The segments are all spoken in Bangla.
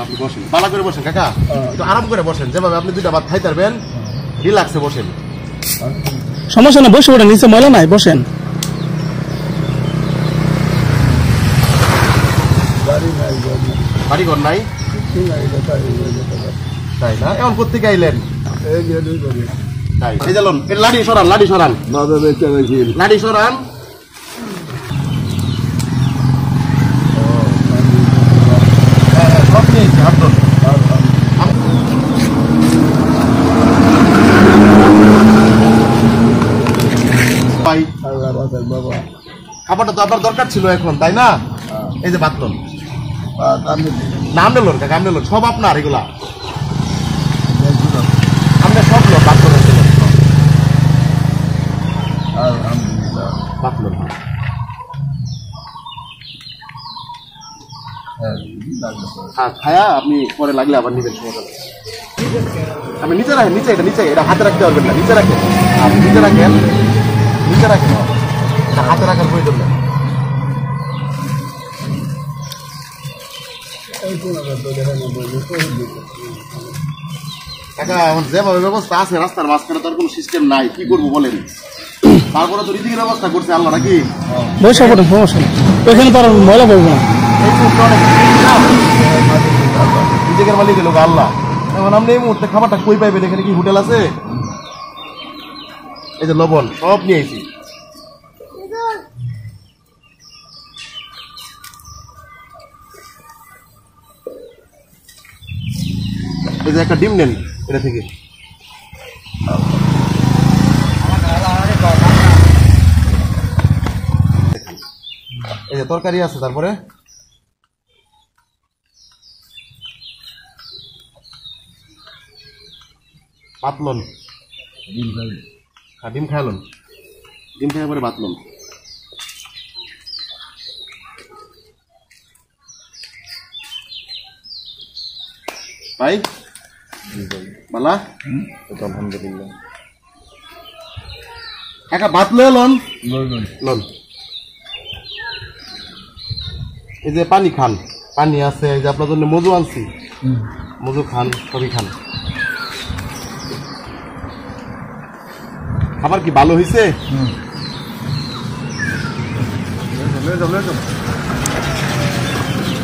আপনি বসেন, পালা করে বসেন কাকা, একটু আরাম করে বসেন, যেভাবে আপনি দুইটা ভাত খাইতে পারবেন রিল্যাক্সে বসেন। সমস্যা না, বসে ওঠেন, নিচে ময়লা নাই, বসেন। বাড়ি ঘর নাই তাই না? এখন কোথেকে আইলেন? তাই এই যালন, লাঠি সরান, লাঠি সরান, লাঠি সরান। সব নিয়েছি হাত ধরুন। খাবারটা তো আপনার দরকার ছিল এখন, তাই না? এই যে বাথরুম নাম নেলোন কাকা, নেলোন সব আপনার, এগুলা আমরা সব লোক বাথরুম বাথরুম। হ্যাঁ খায়া আপনি পরে লাগলে আবার নিবেন, সমস্যা নেই। আপনি নিচে রাখেন, নিচে, এটা নিচে, এটা হাতে রাখতে পারবেন না, নিচে রাখেন, নিচে রাখেন, নিচে রাখেন, হাতে রাখার প্রয়োজন নেই। কাকা এখন যেভাবে ব্যবস্থা আছে রাস্তার মাঝখানে তার কোনো সিস্টেম নাই, কি করবো বলেন? তারপরে তো রীতির ব্যবস্থা করছে আল্লাহ নাকি? বসে পড়েন, সমস্যা নেই, ওইখানে তো আর ময়লা পড়বে না। নিজের মালিক লোক আল্লাহ। এখন আপনি এই মুহূর্তে খাবারটা কই পাইবেন? এখানে কি হোটেল আছে? এই যে লবণ সব নিয়ে আইছি। এই যে একটা ডিম নেন এটা থেকে। এই যে তরকারি আছে, তারপরে পাতলন ডিম খাইলন, ডিম খাই পরে পাতলন। ভাই বালা আলহামদুলিল্লাহ। একা ভাত লয়ে লন, লন। এই যে পানি খান, পানি আছে, এই যে আপনার জন্য মধু আনছি, মধু খান, সবই খান। খাবার কি ভালো হয়েছে?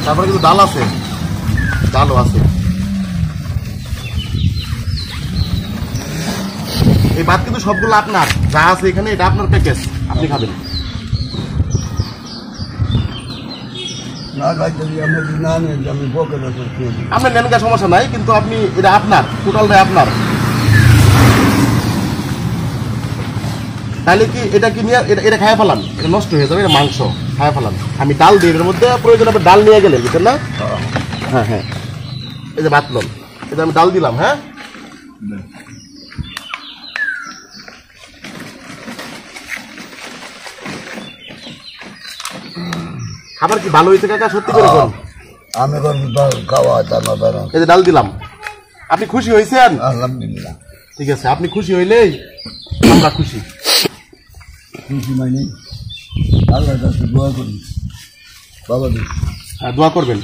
তারপরে কিন্তু ডাল আছে, ডালও আছে। এই ভাত কিন্তু সবগুলো আপনার, যা আছে এখানে এটা আপনার প্যাকেজ, আপনি খাবেন। আপনার নেন কা সমস্যা নাই, কিন্তু আপনি এটা আপনার, টোটালটাই আপনার। তাহলে কি এটা কি নিয়ে এটা খায় ফেলান, এটা নষ্ট হয়ে যাবে, এটা মাংস খায় ফেলান। আমি ডাল দিই এর মধ্যে, প্রয়োজন হবে ডাল নিয়ে গেলেন, বুঝছেন না? হ্যাঁ হ্যাঁ, এই যে ভাত লন, এটা আমি ডাল দিলাম। হ্যাঁ খাবার কি ভালো হয়েছে কাকা? সত্যি করে বলুন। আমি খাওয়া এই যে ডাল দিলাম, আপনি খুশি হয়েছেন? আলহামদুলিল্লাহ। ঠিক আছে, আপনি খুশি হইলেই আমরা খুশি। খুশি মানে আল্লাহর কাছে দোয়া করি বাবা, দোয়া করবেন।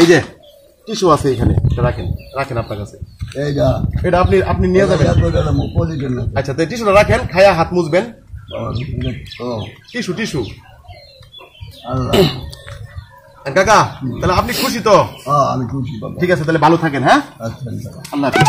এই যে টিস্যু আছে এখানে, রাখেন, রাখেন আপনার কাছে। এইটা এটা আপনি আপনি নিয়ে যাবেন। আচ্ছা, তো টিস্যুটা রাখেন, খায়া হাত মুছবেন। টিস্যু টিস্যু কাকা, তাহলে আপনি খুশি তো? আমি খুশি। ঠিক আছে, তাহলে ভালো থাকেন। হ্যাঁ, আচ্ছা, আল্লাহ হাফেজ।